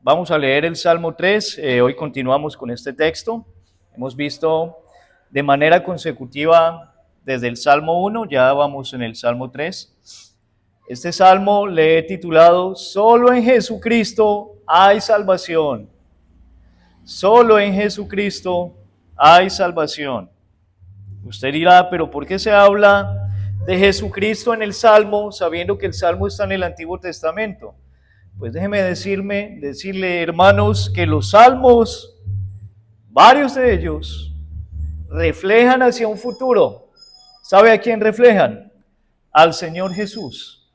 Vamos a leer el Salmo 3, hoy continuamos con este texto. Hemos visto de manera consecutiva desde el Salmo 1, ya vamos en el Salmo 3. Este salmo le he titulado Solo en Jesucristo hay salvación. Solo en Jesucristo hay salvación. Usted dirá, pero ¿por qué se habla de Jesucristo en el Salmo, sabiendo que el Salmo está en el Antiguo Testamento? Pues déjeme decirle, hermanos, que los salmos, varios de ellos, reflejan hacia un futuro. ¿Sabe a quién reflejan? Al Señor Jesús.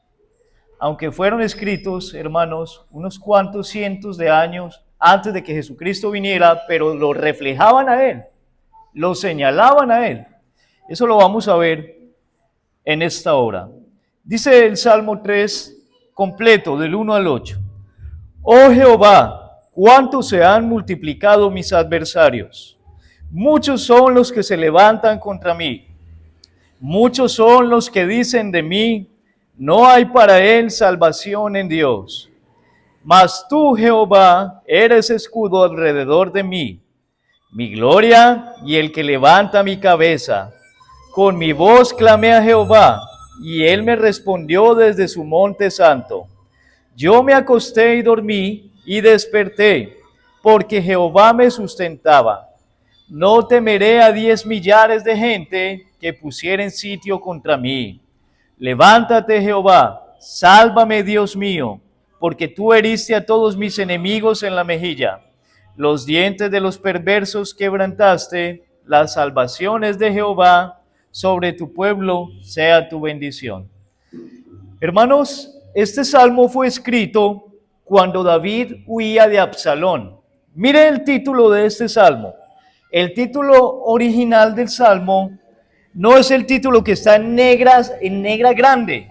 Aunque fueron escritos, hermanos, unos cuantos cientos de años antes de que Jesucristo viniera, pero lo reflejaban a Él, lo señalaban a Él. Eso lo vamos a ver en esta hora. Dice el Salmo 3 completo, del 1 al 8. Oh Jehová, cuánto se han multiplicado mis adversarios. Muchos son los que se levantan contra mí. Muchos son los que dicen de mí, no hay para él salvación en Dios. Mas tú, Jehová, eres escudo alrededor de mí, mi gloria y el que levanta mi cabeza. Con mi voz clamé a Jehová, y él me respondió desde su monte santo. Yo me acosté y dormí y desperté, porque Jehová me sustentaba. No temeré a 10 millares de gente que pusieren sitio contra mí. Levántate, Jehová, sálvame, Dios mío, porque tú heriste a todos mis enemigos en la mejilla. Los dientes de los perversos quebrantaste, las salvaciones de Jehová, sobre tu pueblo sea tu bendición. Hermanos, este salmo fue escrito cuando David huía de Absalón. Mire el título de este salmo. El título original del salmo no es el título que está en negra grande.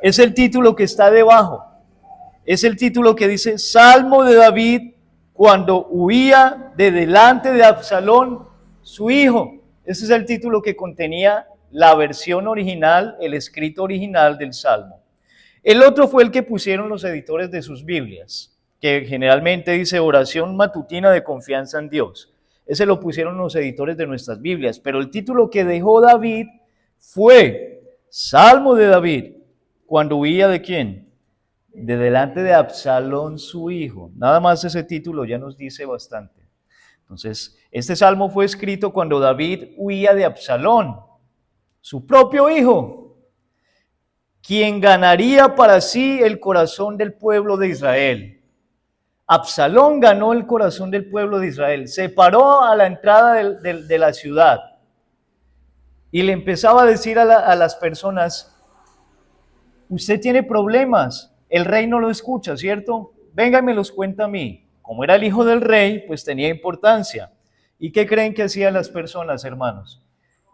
Es el título que está debajo. Es el título que dice Salmo de David cuando huía de delante de Absalón, su hijo. Ese es el título que contenía la versión original, el escrito original del Salmo. El otro fue el que pusieron los editores de sus Biblias, que generalmente dice oración matutina de confianza en Dios. Ese lo pusieron los editores de nuestras Biblias, pero el título que dejó David fue Salmo de David, cuando huía ¿de quién? De delante de Absalón, su hijo. Nada más ese título ya nos dice bastante. Entonces, este salmo fue escrito cuando David huía de Absalón, su propio hijo, quien ganaría para sí el corazón del pueblo de Israel. Absalón ganó el corazón del pueblo de Israel, se paró a la entrada de la ciudad y le empezaba a decir a las personas, usted tiene problemas, el rey no lo escucha, ¿cierto? Venga y me los cuenta a mí. Como era el hijo del rey, pues tenía importancia. ¿Y qué creen que hacían las personas, hermanos?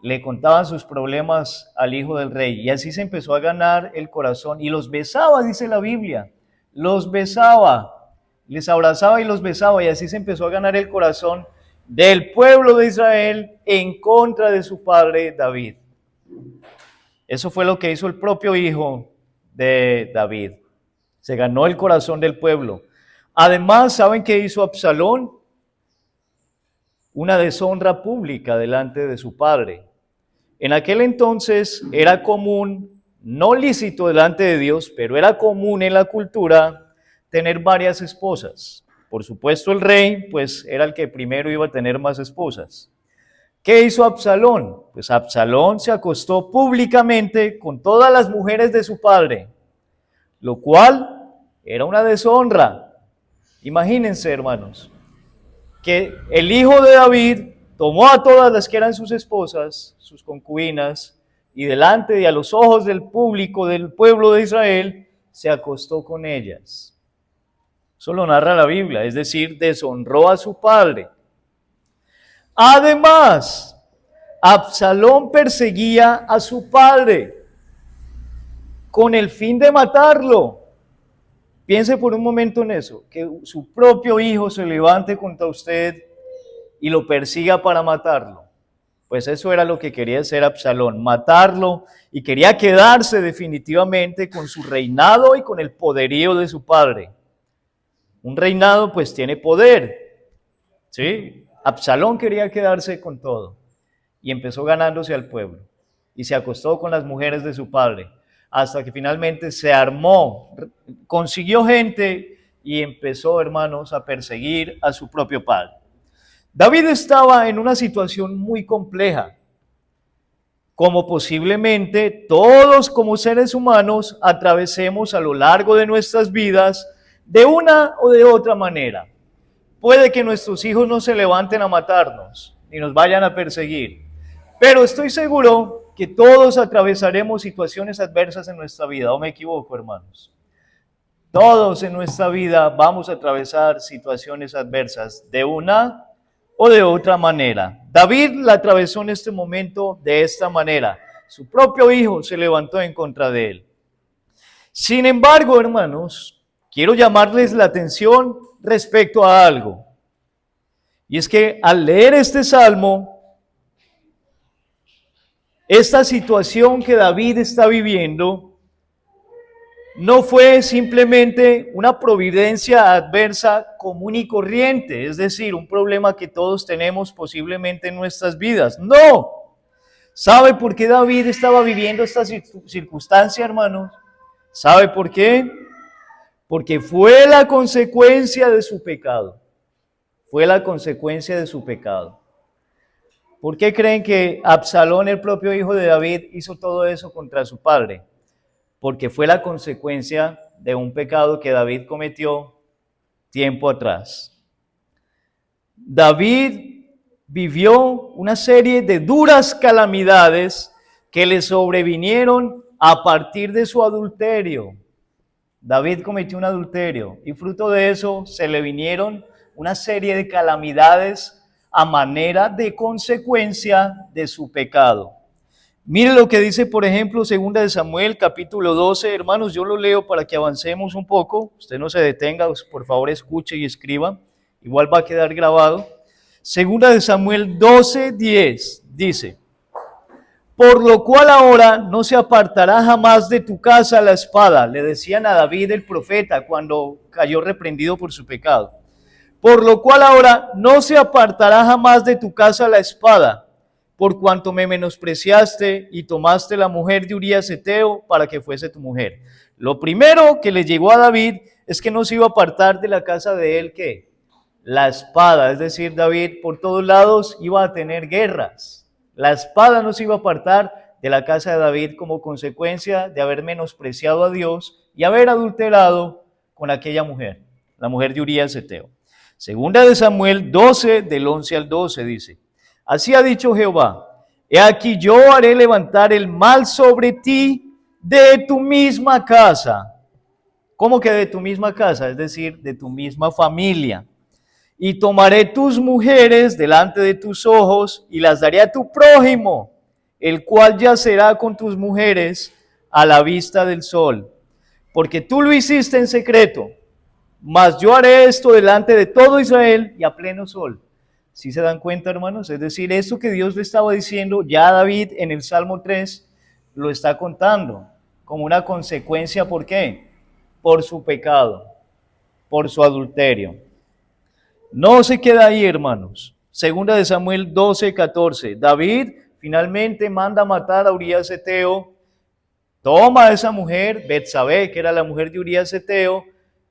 Le contaban sus problemas al hijo del rey y así se empezó a ganar el corazón y los besaba, dice la Biblia, los besaba, les abrazaba y los besaba y así se empezó a ganar el corazón del pueblo de Israel en contra de su padre David. Eso fue lo que hizo el propio hijo de David, se ganó el corazón del pueblo. Además, ¿saben qué hizo Absalón? Una deshonra pública delante de su padre. En aquel entonces era común, no lícito delante de Dios, pero era común en la cultura tener varias esposas. Por supuesto, el rey, pues era el que primero iba a tener más esposas. ¿Qué hizo Absalón? Pues Absalón se acostó públicamente con todas las mujeres de su padre, lo cual era una deshonra. Imagínense, hermanos, que el hijo de David tomó a todas las que eran sus esposas, sus concubinas, y delante de a los ojos del público del pueblo de Israel, se acostó con ellas. Eso lo narra la Biblia, es decir, deshonró a su padre. Además, Absalón perseguía a su padre con el fin de matarlo. Piense por un momento en eso, que su propio hijo se levante contra usted y lo persiga para matarlo. Pues eso era lo que quería hacer Absalón, matarlo, y quería quedarse definitivamente con su reinado y con el poderío de su padre. Un reinado pues tiene poder, ¿sí? Absalón quería quedarse con todo y empezó ganándose al pueblo y se acostó con las mujeres de su padre hasta que finalmente se armó, consiguió gente y empezó, hermanos, a perseguir a su propio padre. David estaba en una situación muy compleja, como posiblemente todos como seres humanos atravesemos a lo largo de nuestras vidas de una o de otra manera. Puede que nuestros hijos no se levanten a matarnos ni nos vayan a perseguir, pero estoy seguro que todos atravesaremos situaciones adversas en nuestra vida. ¿O me equivoco, hermanos? Todos en nuestra vida vamos a atravesar situaciones adversas de una o de otra manera. David la atravesó en este momento de esta manera. Su propio hijo se levantó en contra de él. Sin embargo, hermanos, quiero llamarles la atención respecto a algo. Y es que al leer este salmo, esta situación que David está viviendo no fue simplemente una providencia adversa común y corriente, es decir, un problema que todos tenemos posiblemente en nuestras vidas. No. ¿Sabe por qué David estaba viviendo esta circunstancia, hermanos? ¿Sabe por qué? Porque fue la consecuencia de su pecado. Fue la consecuencia de su pecado. ¿Por qué creen que Absalón, el propio hijo de David, hizo todo eso contra su padre? Porque fue la consecuencia de un pecado que David cometió tiempo atrás. David vivió una serie de duras calamidades que le sobrevinieron a partir de su adulterio. David cometió un adulterio y fruto de eso se le vinieron una serie de calamidades a manera de consecuencia de su pecado. Mire lo que dice, por ejemplo, 2 de Samuel, capítulo 12. Hermanos, yo lo leo para que avancemos un poco. Usted no se detenga, por favor, escuche y escriba. Igual va a quedar grabado. 2 de Samuel 12, 10 dice: por lo cual ahora no se apartará jamás de tu casa la espada. Le decían a David el profeta cuando cayó reprendido por su pecado. Por lo cual ahora no se apartará jamás de tu casa la espada, por cuanto me menospreciaste y tomaste la mujer de Urías Eteo para que fuese tu mujer. Lo primero que le llegó a David es que no se iba a apartar de la casa de él, ¿qué? La espada, es decir, David por todos lados iba a tener guerras. La espada no se iba a apartar de la casa de David como consecuencia de haber menospreciado a Dios y haber adulterado con aquella mujer, la mujer de Urías Eteo. 2 de Samuel 12, del 11 al 12 dice: así ha dicho Jehová, he aquí yo haré levantar el mal sobre ti de tu misma casa. ¿Cómo que de tu misma casa? Es decir, de tu misma familia. Y tomaré tus mujeres delante de tus ojos y las daré a tu prójimo, el cual yacerá con tus mujeres a la vista del sol. Porque tú lo hiciste en secreto, mas yo haré esto delante de todo Israel y a pleno sol. ¿Sí se dan cuenta, hermanos? Es decir, esto que Dios le estaba diciendo, ya David en el Salmo 3 lo está contando como una consecuencia. ¿Por qué? Por su pecado, por su adulterio. No se queda ahí, hermanos. 2 de Samuel 12, 14. David finalmente manda matar a Urías Eteo, toma a esa mujer, Betsabé, que era la mujer de Urías Eteo,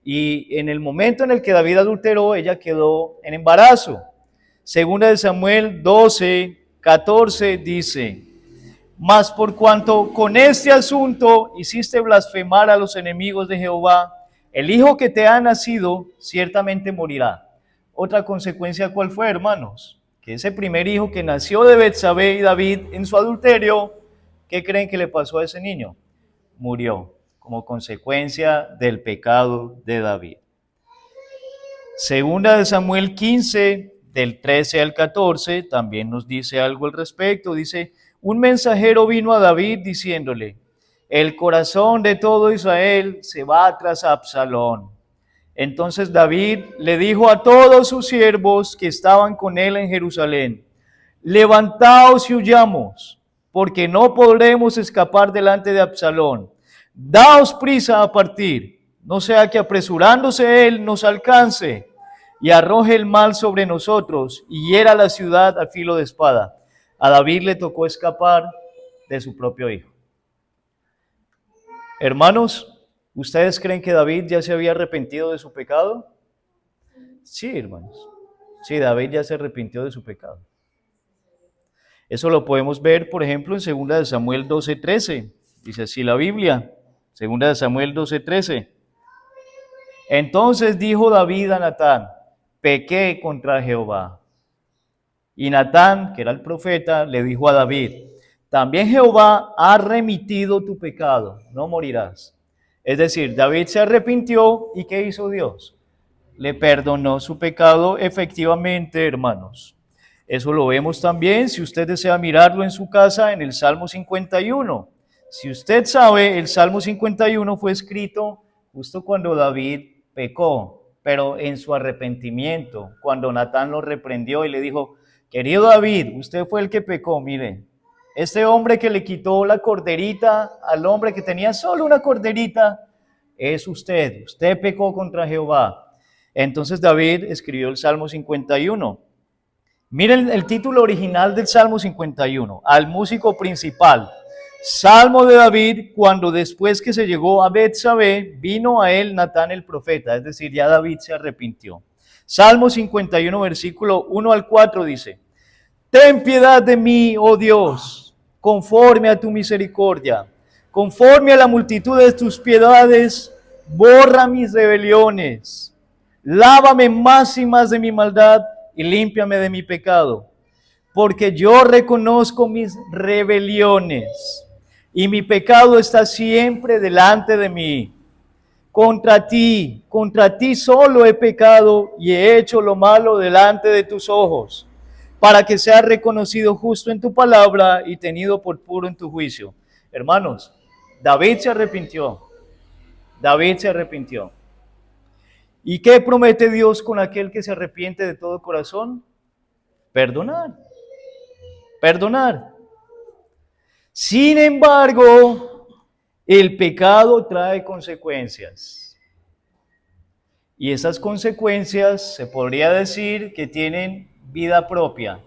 y en el momento en el que David adulteró, ella quedó en embarazo. 2 de Samuel 12, 14 dice: mas por cuanto con este asunto hiciste blasfemar a los enemigos de Jehová, el hijo que te ha nacido ciertamente morirá. Otra consecuencia, ¿cuál fue, hermanos? Que ese primer hijo que nació de Betsabé y David en su adulterio, ¿qué creen que le pasó a ese niño? Murió como consecuencia del pecado de David. 2 de Samuel 15, del 13 al 14, también nos dice algo al respecto. Dice: un mensajero vino a David diciéndole: el corazón de todo Israel se va tras Absalón. Entonces David le dijo a todos sus siervos que estaban con él en Jerusalén: levantaos y huyamos, porque no podremos escapar delante de Absalón. Daos prisa a partir. no sea que apresurándose él nos alcance y arroje el mal sobre nosotros y hiera la ciudad a filo de espada. A David le tocó escapar de su propio hijo. Hermanos, ¿ustedes creen que David ya se había arrepentido de su pecado? Sí, hermanos. Sí, David ya se arrepintió de su pecado. Eso lo podemos ver, por ejemplo, en 2 de Samuel 12:13. Dice así la Biblia, 2 de Samuel 12:13. Entonces dijo David a Natán, pequé contra Jehová. Y Natán, que era el profeta, le dijo a David, también Jehová ha remitido tu pecado, no morirás. Es decir, David se arrepintió y ¿qué hizo Dios? Le perdonó su pecado efectivamente, hermanos. Eso lo vemos también, si usted desea mirarlo en su casa, en el Salmo 51. Si usted sabe, el Salmo 51 fue escrito justo cuando David pecó, pero en su arrepentimiento, cuando Natán lo reprendió y le dijo, querido David, usted fue el que pecó, mire, este hombre que le quitó la corderita al hombre que tenía solo una corderita, es usted pecó contra Jehová. Entonces David escribió el Salmo 51. Miren el título original del Salmo 51, al músico principal. Salmo de David, cuando después que se llegó a Betsabé, vino a él Natán el profeta, es decir, ya David se arrepintió. Salmo 51, versículo 1 al 4 dice, ten piedad de mí, oh Dios, conforme a tu misericordia, conforme a la multitud de tus piedades, borra mis rebeliones, lávame más y más de mi maldad y límpiame de mi pecado, porque yo reconozco mis rebeliones y mi pecado está siempre delante de mí. Contra ti solo he pecado y he hecho lo malo delante de tus ojos, para que sea reconocido justo en tu palabra y tenido por puro en tu juicio. Hermanos, David se arrepintió. David se arrepintió. ¿Y qué promete Dios con aquel que se arrepiente de todo corazón? Perdonar. Perdonar. Sin embargo, el pecado trae consecuencias. Y esas consecuencias se podría decir que tienen vida propia.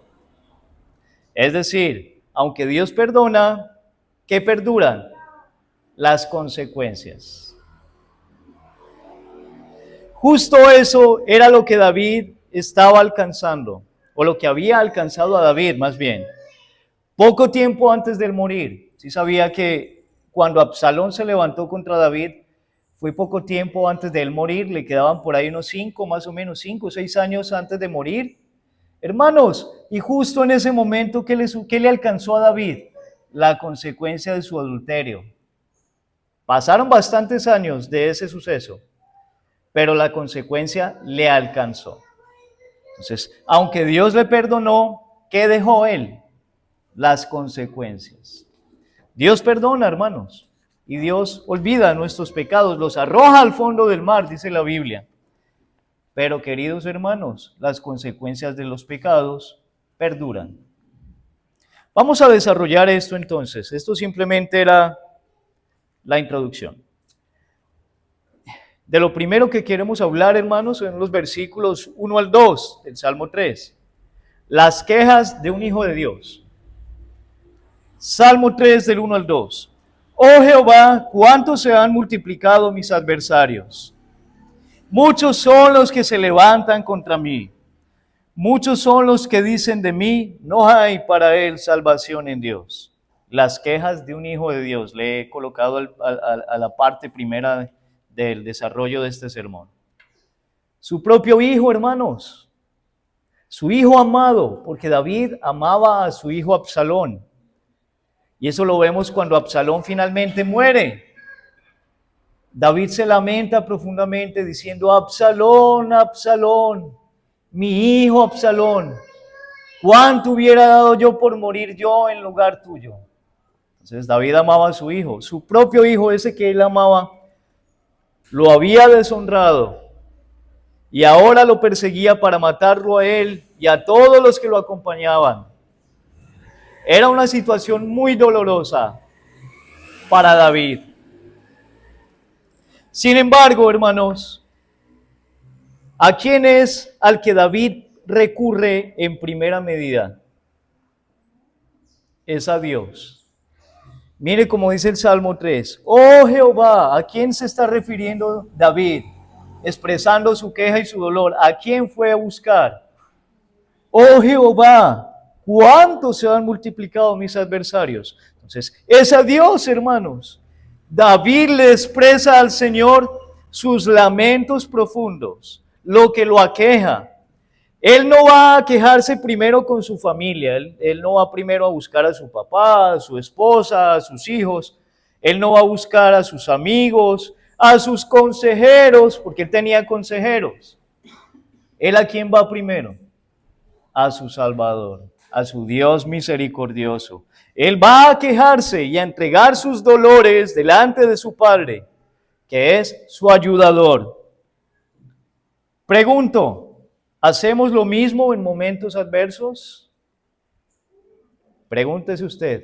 Es decir, aunque Dios perdona, ¿qué perduran? Las consecuencias. Justo eso era lo que David estaba alcanzando, o lo que había alcanzado a David más bien. Poco tiempo antes de morir, sí sabía que cuando Absalón se levantó contra David, fue poco tiempo antes de él morir, le quedaban por ahí unos 5 o 6 años antes de morir. Hermanos, y justo en ese momento, ¿qué le alcanzó a David? La consecuencia de su adulterio. Pasaron bastantes años de ese suceso, pero la consecuencia le alcanzó. Entonces, aunque Dios le perdonó, ¿qué dejó él? Las consecuencias. Dios perdona, hermanos, y Dios olvida nuestros pecados, los arroja al fondo del mar, dice la Biblia. Pero, queridos hermanos, las consecuencias de los pecados perduran. Vamos a desarrollar esto entonces. Esto simplemente era la introducción. De lo primero que queremos hablar, hermanos, son los versículos 1 al 2 del Salmo 3. Las quejas de un hijo de Dios. Salmo 3 del 1 al 2. Oh Jehová, cuánto se han multiplicado mis adversarios. Muchos son los que se levantan contra mí. Muchos son los que dicen de mí, no hay para él salvación en Dios. Las quejas de un hijo de Dios. Le he colocado a la parte primera del desarrollo de este sermón. Su propio hijo, hermanos. Su hijo amado, porque David amaba a su hijo Absalón. Y eso lo vemos cuando Absalón finalmente muere. David se lamenta profundamente diciendo, Absalón, Absalón, mi hijo Absalón, ¿cuánto hubiera dado yo por morir yo en lugar tuyo? Entonces David amaba a su hijo, su propio hijo, ese que él amaba, lo había deshonrado y ahora lo perseguía para matarlo a él y a todos los que lo acompañaban. Era una situación muy dolorosa para David. Sin embargo, hermanos, ¿a quién es al que David recurre en primera medida? Es a Dios. Mire cómo dice el Salmo 3. Oh Jehová, ¿a quién se está refiriendo David? Expresando su queja y su dolor. ¿A quién fue a buscar? Oh Jehová, ¿cuánto se han multiplicado mis adversarios? Entonces, es a Dios, hermanos. David le expresa al Señor sus lamentos profundos, lo que lo aqueja. Él no va a quejarse primero con su familia, él no va primero a buscar a su papá, a su esposa, a sus hijos, él no va a buscar a sus amigos, a sus consejeros, porque él tenía consejeros. ¿Él a quién va primero? A su Salvador, a su Dios misericordioso. Él va a quejarse y a entregar sus dolores delante de su Padre, que es su ayudador. Pregunto, ¿hacemos lo mismo en momentos adversos? Pregúntese usted,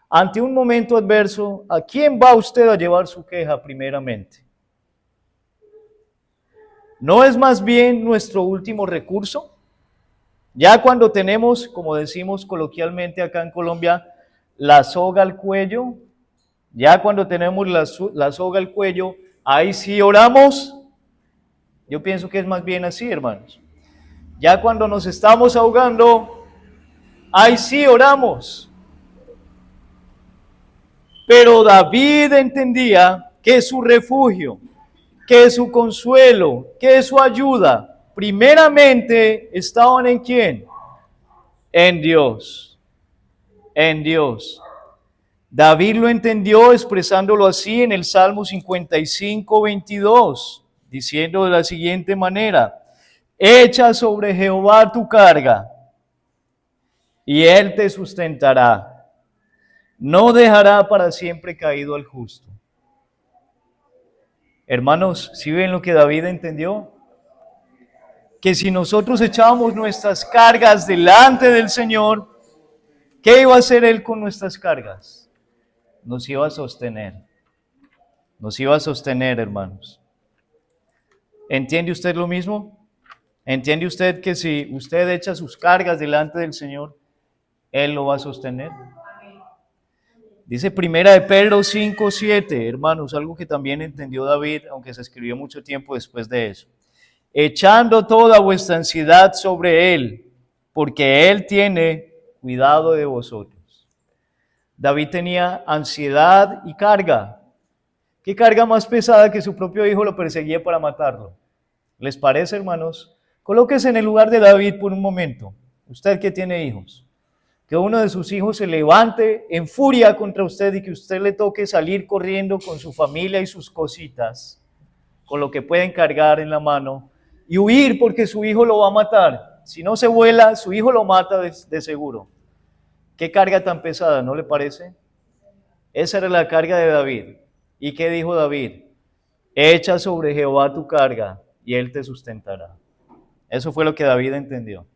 ante un momento adverso, ¿a quién va usted a llevar su queja primeramente? ¿No es más bien nuestro último recurso? Ya cuando tenemos, como decimos coloquialmente acá en Colombia, la soga al cuello, ya cuando tenemos la soga al cuello, ahí sí oramos. Yo pienso que es más bien así, hermanos. Ya cuando nos estamos ahogando, ahí sí oramos. Pero David entendía que su refugio, que su consuelo, que su ayuda, primeramente estaban en ¿quién? En Dios. En Dios. David lo entendió expresándolo así en el Salmo 55, 22, diciendo de la siguiente manera: echa sobre Jehová tu carga, y él te sustentará. No dejará para siempre caído al justo. Hermanos, ¿sí ven lo que David entendió? Que si nosotros echábamos nuestras cargas delante del Señor, ¿qué iba a hacer Él con nuestras cargas? Nos iba a sostener. Nos iba a sostener, hermanos. ¿Entiende usted lo mismo? ¿Entiende usted que si usted echa sus cargas delante del Señor, Él lo va a sostener? Dice Primera de Pedro 5, 7, hermanos, algo que también entendió David, aunque se escribió mucho tiempo después de eso. Echando toda vuestra ansiedad sobre Él, porque Él tiene cuidado de vosotros. David tenía ansiedad y carga. ¿Qué carga más pesada que su propio hijo lo perseguía para matarlo? ¿Les parece, hermanos? Colóquese en el lugar de David por un momento. Usted que tiene hijos. Que uno de sus hijos se levante en furia contra usted y que usted le toque salir corriendo con su familia y sus cositas, con lo que pueden cargar en la mano, y huir porque su hijo lo va a matar. Si no se vuela, su hijo lo mata de seguro. ¿Qué carga tan pesada, no le parece? Esa era la carga de David. ¿Y qué dijo David? Echa sobre Jehová tu carga y él te sustentará. Eso fue lo que David entendió.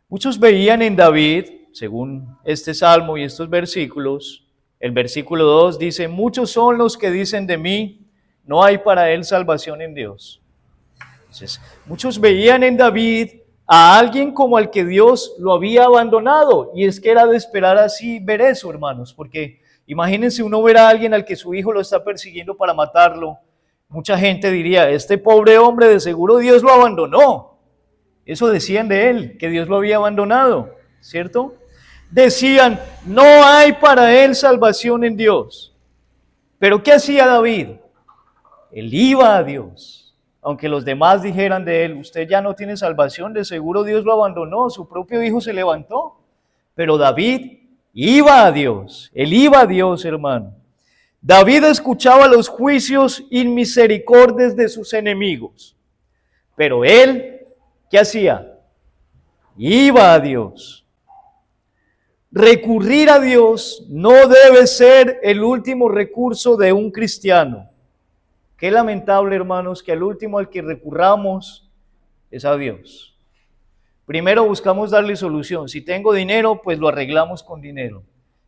Muchos veían en David, según este salmo y estos versículos, el versículo 2 dice: muchos son los que dicen de mí, no hay para él salvación en Dios. Entonces, muchos veían en David a alguien como al que Dios lo había abandonado, y es que era de esperar así ver eso, hermanos, porque imagínense uno ver a alguien al que su hijo lo está persiguiendo para matarlo. Mucha gente diría: este pobre hombre de seguro Dios lo abandonó. Eso decían de él, que Dios lo había abandonado, ¿cierto? Decían: no hay para él salvación en Dios. Pero ¿qué hacía David? Él iba a Dios. Aunque los demás dijeran de él: usted ya no tiene salvación, de seguro Dios lo abandonó, su propio hijo se levantó. Pero David iba a Dios, él iba a Dios, hermano. David escuchaba los juicios inmisericordios de sus enemigos, pero él, ¿qué hacía? Iba a Dios. Recurrir a Dios no debe ser el último recurso de un cristiano. Qué lamentable, hermanos, que al último al que recurramos es a Dios. Primero buscamos darle solución. Si tengo dinero, pues lo arreglamos con dinero.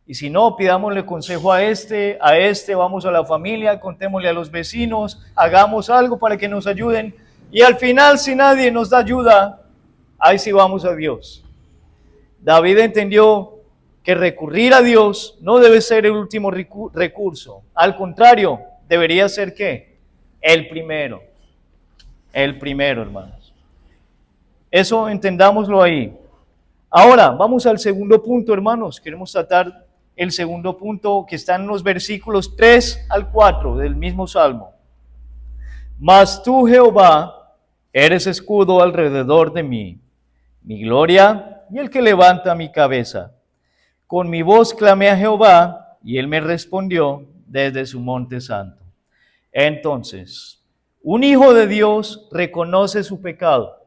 Y si no, pidámosle consejo a este, vamos a la familia, contémosle a los vecinos, hagamos algo para que nos ayuden. Y al final, si nadie nos da ayuda, ahí sí vamos a Dios. David entendió que recurrir a Dios no debe ser el último recurso. Al contrario, debería ser ¿qué? El primero. El primero, hermanos. Eso entendámoslo ahí. Ahora, vamos al segundo punto, hermanos. Queremos tratar el segundo punto que está en los versículos 3 al 4 del mismo Salmo. Mas tú, Jehová, eres escudo alrededor de mí, mi gloria y el que levanta mi cabeza. Con mi voz clamé a Jehová, y él me respondió desde su monte santo. Entonces, un hijo de Dios reconoce su pecado,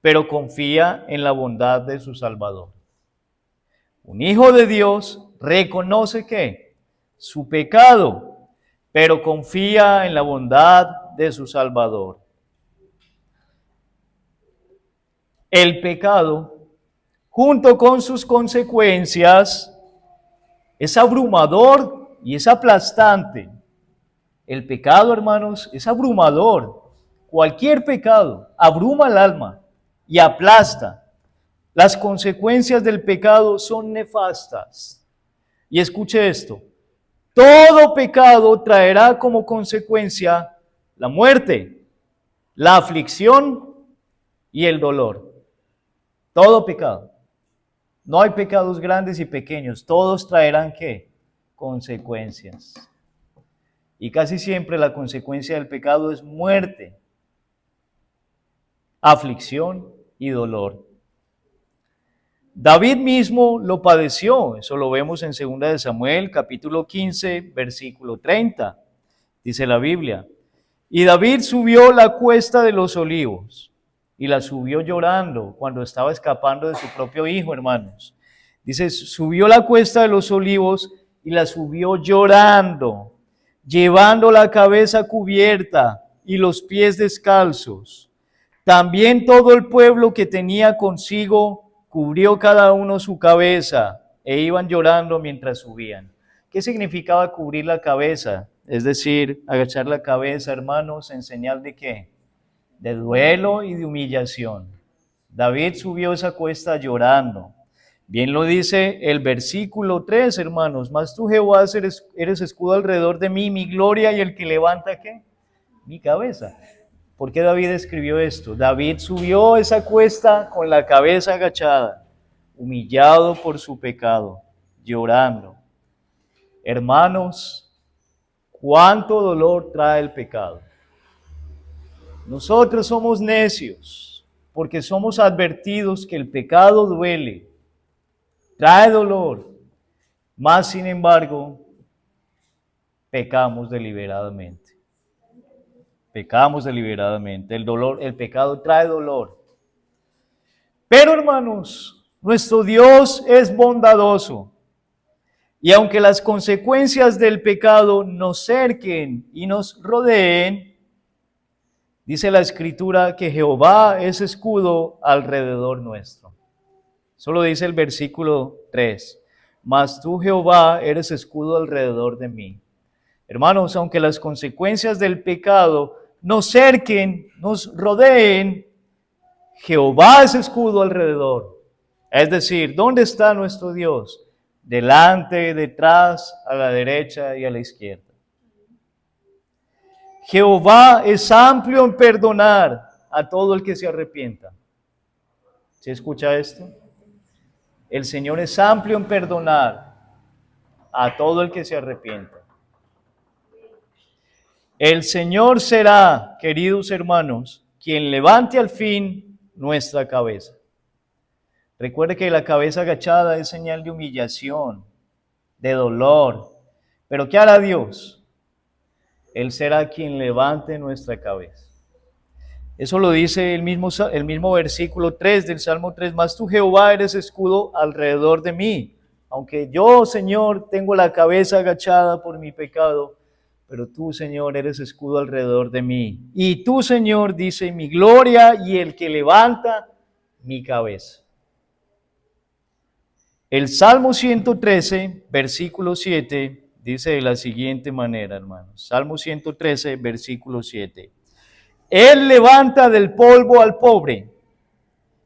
pero confía en la bondad de su Salvador. Un hijo de Dios reconoce ¿qué? Su pecado, pero confía en la bondad de su Salvador. El pecado, junto con sus consecuencias, es abrumador y es aplastante. El pecado, hermanos, es abrumador. Cualquier pecado abruma el alma y aplasta. Las consecuencias del pecado son nefastas. Y escuche esto, todo pecado traerá como consecuencia la muerte, la aflicción y el dolor. Todo pecado. No hay pecados grandes y pequeños, todos traerán ¿qué? Consecuencias. Y casi siempre la consecuencia del pecado es muerte, aflicción y dolor. David mismo lo padeció, eso lo vemos en 2 de Samuel, capítulo 15, versículo 30, dice la Biblia. Y David subió la cuesta de los olivos, y la subió llorando cuando estaba escapando de su propio hijo, hermanos. Dice, subió la cuesta de los olivos y la subió llorando, llevando la cabeza cubierta y los pies descalzos. También todo el pueblo que tenía consigo cubrió cada uno su cabeza e iban llorando mientras subían. ¿Qué significaba cubrir la cabeza? Es decir, agachar la cabeza, hermanos, en señal de ¿qué? De duelo y de humillación. David subió esa cuesta llorando. Bien lo dice el versículo 3, hermanos. Mas tú, Jehová, eres escudo alrededor de mí, mi gloria y el que levanta ¿qué? Mi cabeza. ¿Por qué David escribió esto? David subió esa cuesta con la cabeza agachada, humillado por su pecado, llorando. Hermanos, cuánto dolor trae el pecado. Nosotros somos necios porque somos advertidos que el pecado duele, trae dolor, mas sin embargo, pecamos deliberadamente. Pecamos deliberadamente. El pecado trae dolor. Pero hermanos, nuestro Dios es bondadoso. Y aunque las consecuencias del pecado nos cerquen y nos rodeen, dice la Escritura que Jehová es escudo alrededor nuestro. Solo dice el versículo 3. Mas tú, Jehová, eres escudo alrededor de mí. Hermanos, aunque las consecuencias del pecado nos cerquen, nos rodeen, Jehová es escudo alrededor. Es decir, ¿dónde está nuestro Dios? Delante, detrás, a la derecha y a la izquierda. Jehová es amplio en perdonar a todo el que se arrepienta. ¿Se escucha esto? El Señor es amplio en perdonar a todo el que se arrepienta. El Señor será, queridos hermanos, quien levante al fin nuestra cabeza. Recuerde que la cabeza agachada es señal de humillación, de dolor. Pero ¿qué hará Dios? Él será quien levante nuestra cabeza. Eso lo dice el mismo versículo 3 del Salmo 3. Mas tú, Jehová, eres escudo alrededor de mí. Aunque yo, Señor, tengo la cabeza agachada por mi pecado, pero tú, Señor, eres escudo alrededor de mí. Y tú, Señor, dice, mi gloria y el que levanta mi cabeza. El Salmo 113, versículo 7, dice de la siguiente manera, hermanos. Salmo 113, versículo 7. Él levanta del polvo al pobre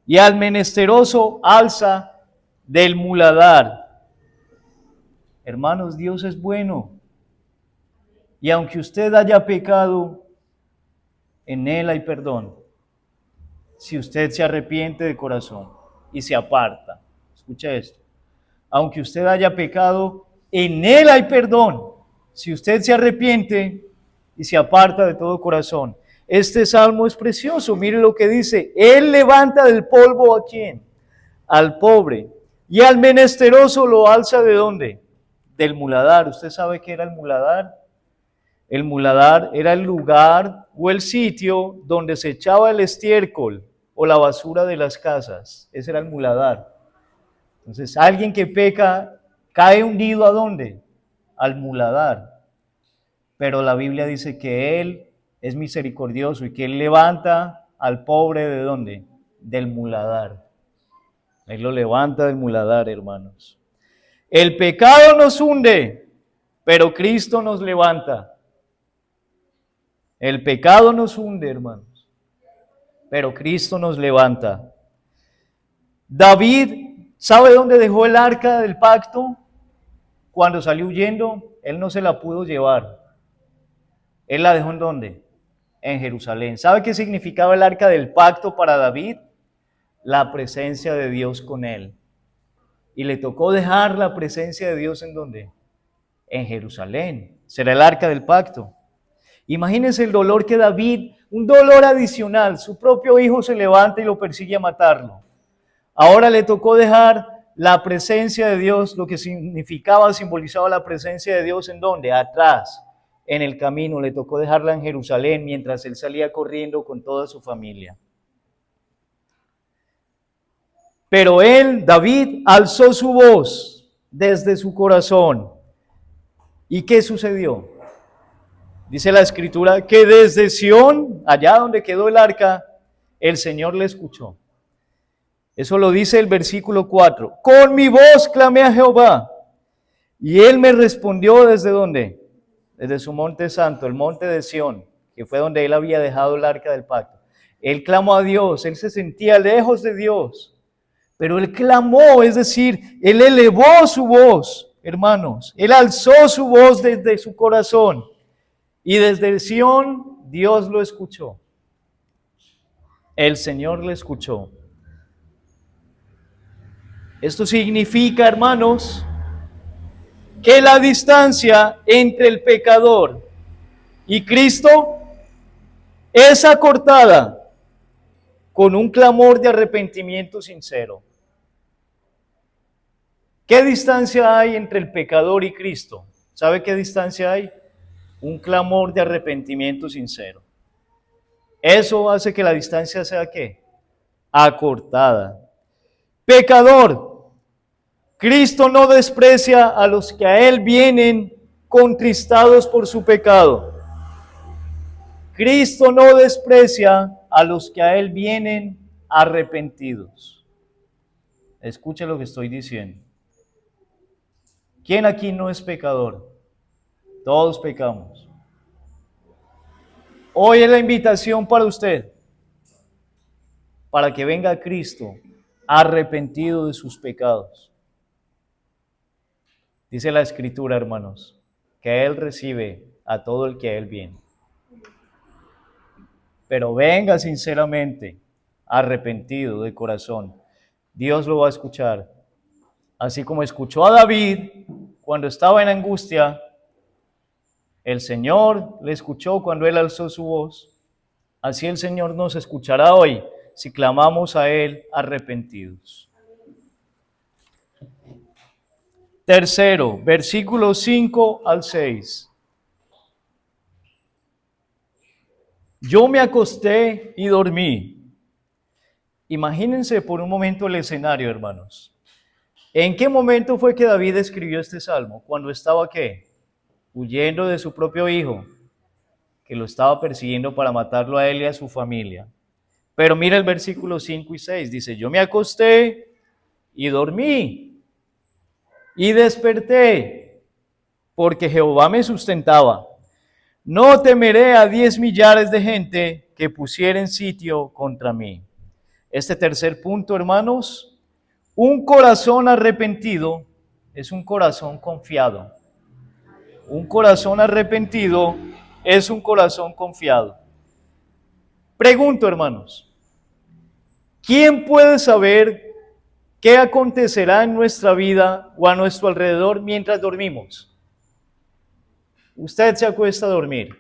y al menesteroso alza del muladar. Hermanos, Dios es bueno. Y aunque usted haya pecado, en Él hay perdón. Si usted se arrepiente de corazón y se aparta. Escucha esto. Aunque usted haya pecado, en Él hay perdón. Si usted se arrepiente y se aparta de todo corazón. Este salmo es precioso. Mire lo que dice. Él levanta del polvo ¿a quién? Al pobre. Y al menesteroso lo alza ¿de dónde? Del muladar. ¿Usted sabe qué era el muladar? El muladar era el lugar o el sitio donde se echaba el estiércol o la basura de las casas. Ese era el muladar. Entonces, alguien que peca cae hundido ¿a dónde? Al muladar. Pero la Biblia dice que Él es misericordioso y que Él levanta al pobre ¿de dónde? Del muladar. Él lo levanta del muladar, hermanos. El pecado nos hunde, pero Cristo nos levanta. El pecado nos hunde, hermanos, pero Cristo nos levanta. David, ¿sabe dónde dejó el arca del pacto? Cuando salió huyendo, él no se la pudo llevar. ¿Él la dejó en dónde? En Jerusalén. ¿Sabe qué significaba el arca del pacto para David? La presencia de Dios con él. Y le tocó dejar la presencia de Dios ¿en dónde? En Jerusalén. Será el arca del pacto. Imagínense el dolor que David, un dolor adicional, su propio hijo se levanta y lo persigue a matarlo. Ahora le tocó dejar la presencia de Dios, lo que significaba, simbolizaba la presencia de Dios ¿en dónde? Atrás, en el camino, le tocó dejarla en Jerusalén mientras él salía corriendo con toda su familia. Pero él, David, alzó su voz desde su corazón. ¿Y qué sucedió? Dice la Escritura que desde Sión, allá donde quedó el arca, el Señor le escuchó. Eso lo dice el versículo 4. Con mi voz clamé a Jehová, y Él me respondió ¿desde dónde? Desde su monte santo, el monte de Sión, que fue donde Él había dejado el arca del pacto. Él clamó a Dios, Él se sentía lejos de Dios, pero Él clamó, es decir, Él elevó su voz, hermanos. Él alzó su voz desde su corazón. Y desde Sión, Dios lo escuchó. El Señor le escuchó. Esto significa, hermanos, que la distancia entre el pecador y Cristo es acortada con un clamor de arrepentimiento sincero. ¿Qué distancia hay entre el pecador y Cristo? ¿Sabe qué distancia hay? Un clamor de arrepentimiento sincero. Eso hace que la distancia sea ¿qué? Acortada. Pecador, Cristo no desprecia a los que a Él vienen contristados por su pecado. Cristo no desprecia a los que a Él vienen arrepentidos. Escuche lo que estoy diciendo. ¿Quién aquí no es pecador? Todos pecamos. Hoy es la invitación para usted, para que venga a Cristo arrepentido de sus pecados. Dice la Escritura, hermanos, que Él recibe a todo el que a Él viene. Pero venga sinceramente, arrepentido de corazón. Dios lo va a escuchar. Así como escuchó a David cuando estaba en angustia, el Señor le escuchó cuando él alzó su voz. Así el Señor nos escuchará hoy si clamamos a Él arrepentidos. Tercero, versículos 5 al 6. Yo me acosté y dormí. Imagínense por un momento el escenario, hermanos. ¿En qué momento fue que David escribió este salmo? Cuando estaba, ¿qué? Huyendo de su propio hijo, que lo estaba persiguiendo para matarlo a él y a su familia. Pero mira el versículo 5 y 6, dice, yo me acosté y dormí. Y desperté, porque Jehová me sustentaba. No temeré a 10 millares de gente que pusieren sitio contra mí. Este tercer punto, hermanos, un corazón arrepentido es un corazón confiado. Un corazón arrepentido es un corazón confiado. Pregunto, hermanos, ¿quién puede saber qué acontecerá en nuestra vida o a nuestro alrededor mientras dormimos? Usted se acuesta a dormir.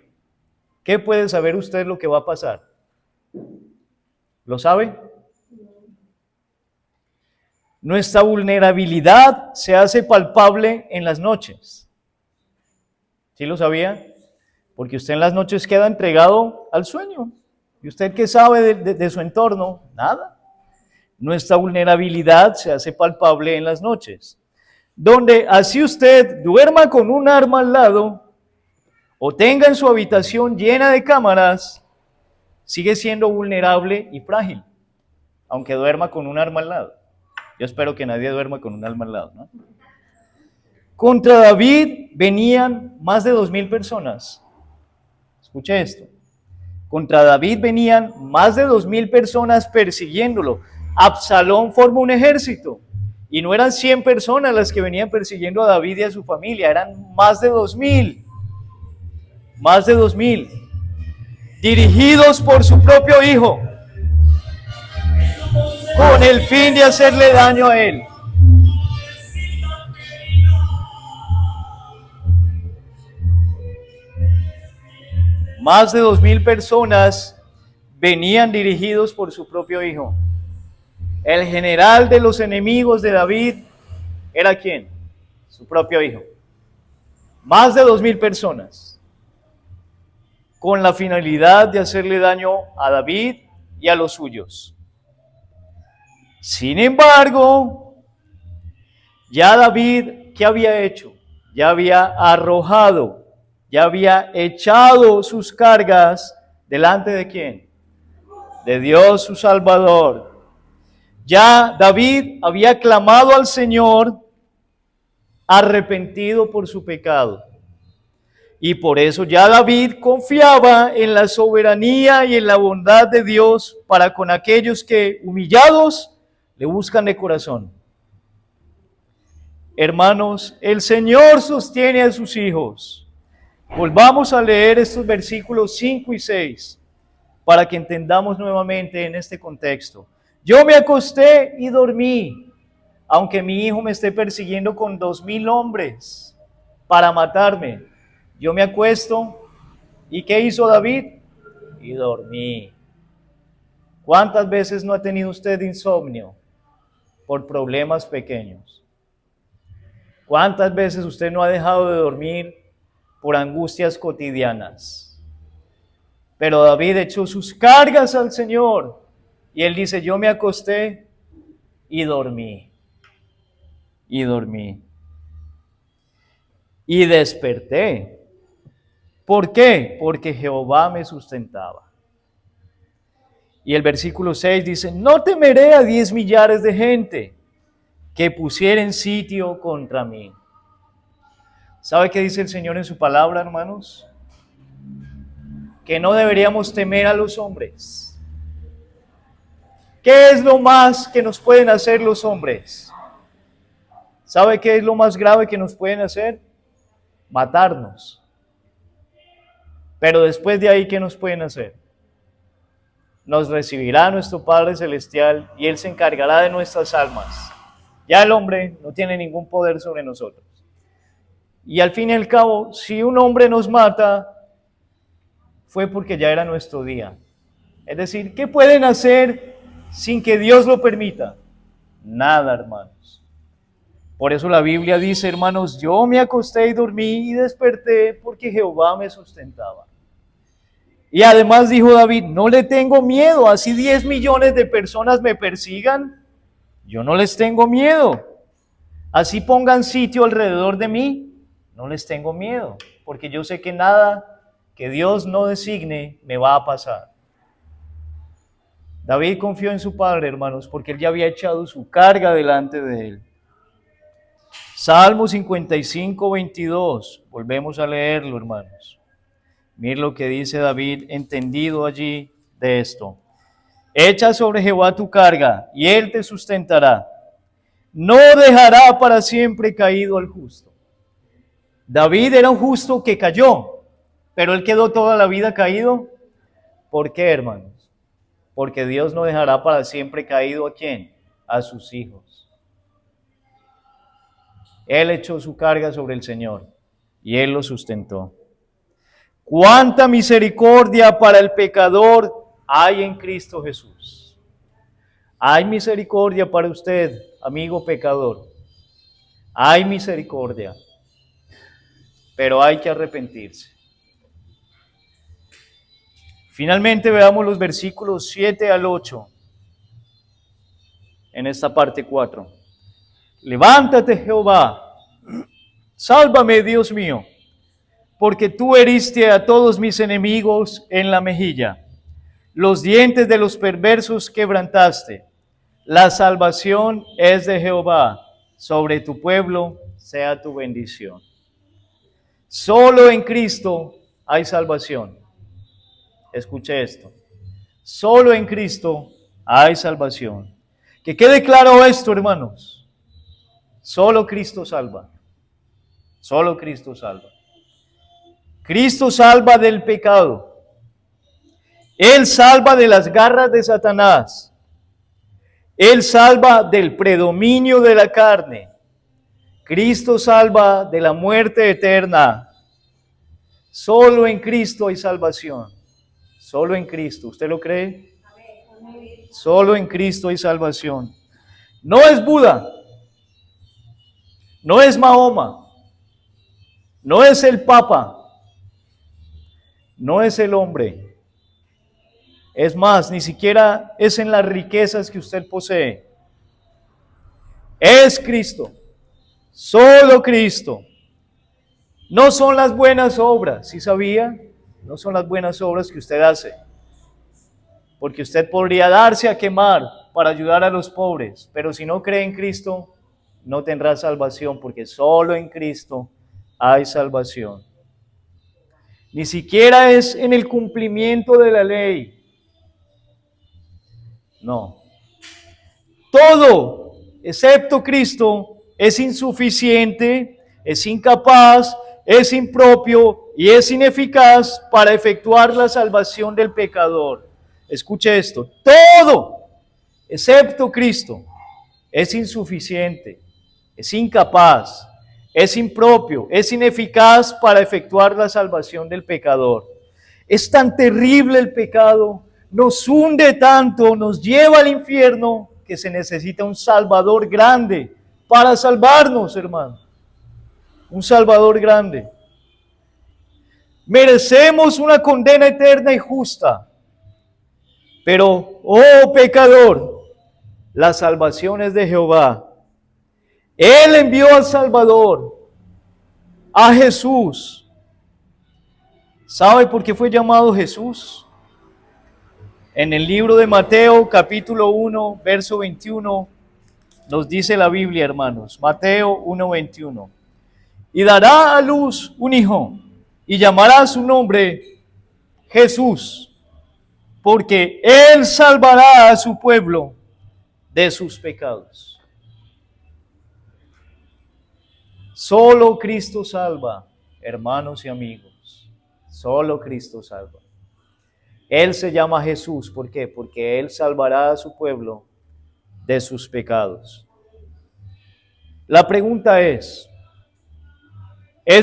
¿Qué puede saber usted lo que va a pasar? ¿Lo sabe? Nuestra vulnerabilidad se hace palpable en las noches. ¿Sí lo sabía? Porque usted en las noches queda entregado al sueño. ¿Y usted qué sabe de su entorno? Nada. Nuestra vulnerabilidad se hace palpable en las noches. Donde así usted duerma con un arma al lado o tenga en su habitación llena de cámaras, sigue siendo vulnerable y frágil, aunque duerma con un arma al lado. Yo espero que nadie duerma con un arma al lado, ¿no? Contra David venían más de 2,000 personas. Escuche esto. Contra David venían más de 2,000 personas persiguiéndolo. Absalón formó un ejército. Y no eran 100 personas las que venían persiguiendo a David y a su familia, eran más de 2,000. Más de 2,000. Dirigidos por su propio hijo, con el fin de hacerle daño a él. Más de 2,000 personas venían dirigidos por su propio hijo. El general de los enemigos de David era ¿quién? Su propio hijo. Más de 2,000 personas, con la finalidad de hacerle daño a David y a los suyos. Sin embargo, ya David, ¿qué había hecho? Ya había arrojado, ya había echado sus cargas delante de ¿quién? De Dios su Salvador. Ya David había clamado al Señor arrepentido por su pecado. Y por eso ya David confiaba en la soberanía y en la bondad de Dios para con aquellos que, humillados, le buscan de corazón. Hermanos, el Señor sostiene a sus hijos. Volvamos a leer estos versículos 5 y 6 para que entendamos nuevamente en este contexto. Yo me acosté y dormí, aunque mi hijo me esté persiguiendo con 2,000 hombres para matarme. Yo me acuesto, ¿y qué hizo David? Y dormí. ¿Cuántas veces no ha tenido usted insomnio por problemas pequeños? ¿Cuántas veces usted no ha dejado de dormir por angustias cotidianas? Pero David echó sus cargas al Señor y él dice, yo me acosté y dormí. Y dormí. Y desperté. ¿Por qué? Porque Jehová me sustentaba. Y el versículo 6 dice, no temeré a 10 millares de gente que pusieren sitio contra mí. ¿Sabe qué dice el Señor en su palabra, hermanos? Que no deberíamos temer a los hombres. ¿Qué es lo más que nos pueden hacer los hombres? ¿Sabe qué es lo más grave que nos pueden hacer? Matarnos. Pero después de ahí, ¿qué nos pueden hacer? Nos recibirá nuestro Padre Celestial y Él se encargará de nuestras almas. Ya el hombre no tiene ningún poder sobre nosotros. Y al fin y al cabo, si un hombre nos mata, fue porque ya era nuestro día. Es decir, ¿qué pueden hacer sin que Dios lo permita? Nada, hermanos. Por eso la Biblia dice, hermanos, yo me acosté y dormí y desperté porque Jehová me sustentaba. Y además dijo David, no le tengo miedo, así 10 millones de personas me persigan, yo no les tengo miedo. Así pongan sitio alrededor de mí, no les tengo miedo, porque yo sé que nada que Dios no designe me va a pasar. David confió en su padre, hermanos, porque él ya había echado su carga delante de él. Salmo 55, 22. Volvemos a leerlo, hermanos. Miren lo que dice David, entendido allí de esto. Echa sobre Jehová tu carga, y él te sustentará. No dejará para siempre caído al justo. David era un justo que cayó, pero él quedó toda la vida caído. ¿Por qué, hermanos? Porque Dios no dejará para siempre caído ¿a quién? A sus hijos. Él echó su carga sobre el Señor y él lo sustentó. Cuánta misericordia para el pecador hay en Cristo Jesús. Hay misericordia para usted, amigo pecador. Hay misericordia, pero hay que arrepentirse. Finalmente veamos los versículos 7 al 8 en esta parte 4. Levántate, Jehová, sálvame, Dios mío, porque tú heriste a todos mis enemigos en la mejilla. Los dientes de los perversos quebrantaste. La salvación es de Jehová. Sobre tu pueblo sea tu bendición. Solo en Cristo hay salvación. Escuche esto. Solo en Cristo hay salvación. Que quede claro esto, hermanos. Solo Cristo salva. Solo Cristo salva. Cristo salva del pecado. Él salva de las garras de Satanás. Él salva del predominio de la carne. Cristo salva de la muerte eterna. Solo en Cristo hay salvación. Solo en Cristo. ¿Usted lo cree? Solo en Cristo hay salvación. No es Buda. No es Mahoma. No es el Papa. No es el hombre. Es más, ni siquiera es en las riquezas que usted posee. Es Cristo. Solo Cristo. No son las buenas obras, ¿sí sabía? No son las buenas obras que usted hace. Porque usted podría darse a quemar para ayudar a los pobres, pero si no cree en Cristo, no tendrá salvación, porque solo en Cristo hay salvación. Ni siquiera es en el cumplimiento de la ley. No. Todo, excepto Cristo, es insuficiente, es incapaz, es impropio y es ineficaz para efectuar la salvación del pecador. Escuche esto. Todo, excepto Cristo, es insuficiente, es incapaz, es impropio, es ineficaz para efectuar la salvación del pecador. Es tan terrible el pecado, nos hunde tanto, nos lleva al infierno, que se necesita un Salvador grande para salvarnos, hermano. Un Salvador grande. Merecemos una condena eterna y justa, pero, oh pecador, la salvación es de Jehová. Él envió al Salvador, a Jesús. ¿Sabe por qué fue llamado Jesús? En el libro de Mateo, capítulo 1, verso 21, nos dice la Biblia, hermanos. Mateo 1, 21. Y dará a luz un hijo, y llamará su nombre Jesús, porque él salvará a su pueblo de sus pecados. Solo Cristo salva, hermanos y amigos. Solo Cristo salva. Él se llama Jesús. ¿Por qué? Porque Él salvará a su pueblo de sus pecados. La pregunta ¿es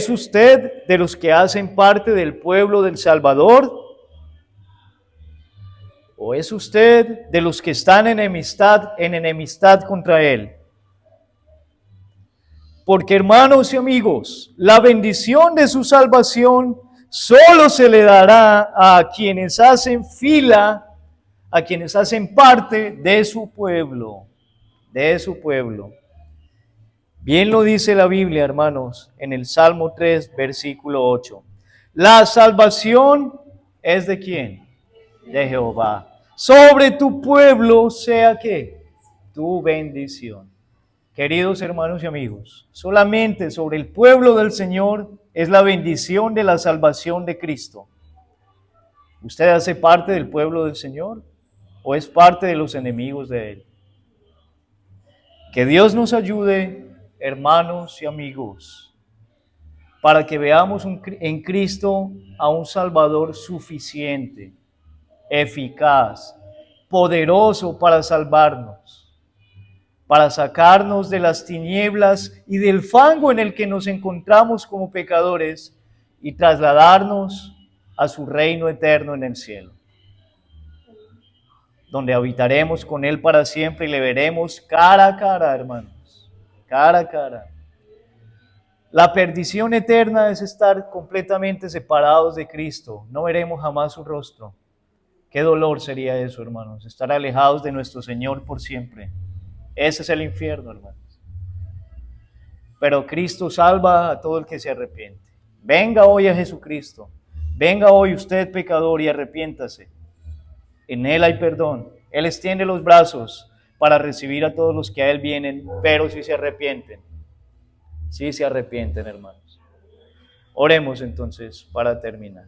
usted de los que hacen parte del pueblo del Salvador? ¿O es usted de los que están en enemistad contra Él? Porque, hermanos y amigos, la bendición de su salvación solo se le dará a quienes hacen fila, a quienes hacen parte de su pueblo, de su pueblo. Bien lo dice la Biblia, hermanos, en el Salmo 3, versículo 8. La salvación es de ¿quién? De Jehová. Sobre tu pueblo sea ¿qué? Tu bendición. Queridos hermanos y amigos, solamente sobre el pueblo del Señor es la bendición de la salvación de Cristo. ¿Usted hace parte del pueblo del Señor o es parte de los enemigos de Él? Que Dios nos ayude, hermanos y amigos, para que veamos en Cristo a un Salvador suficiente, eficaz, poderoso para salvarnos, para sacarnos de las tinieblas y del fango en el que nos encontramos como pecadores y trasladarnos a su reino eterno en el cielo, donde habitaremos con Él para siempre y le veremos cara a cara, hermanos, cara a cara. La perdición eterna es estar completamente separados de Cristo, no veremos jamás su rostro. Qué dolor sería eso, hermanos, estar alejados de nuestro Señor por siempre. Ese es el infierno, hermanos. Pero Cristo salva a todo el que se arrepiente. Venga hoy a Jesucristo. Venga hoy usted, pecador, y arrepiéntase. En Él hay perdón. Él extiende los brazos para recibir a todos los que a Él vienen, pero si se arrepienten. Si se arrepienten, hermanos. Oremos entonces para terminar.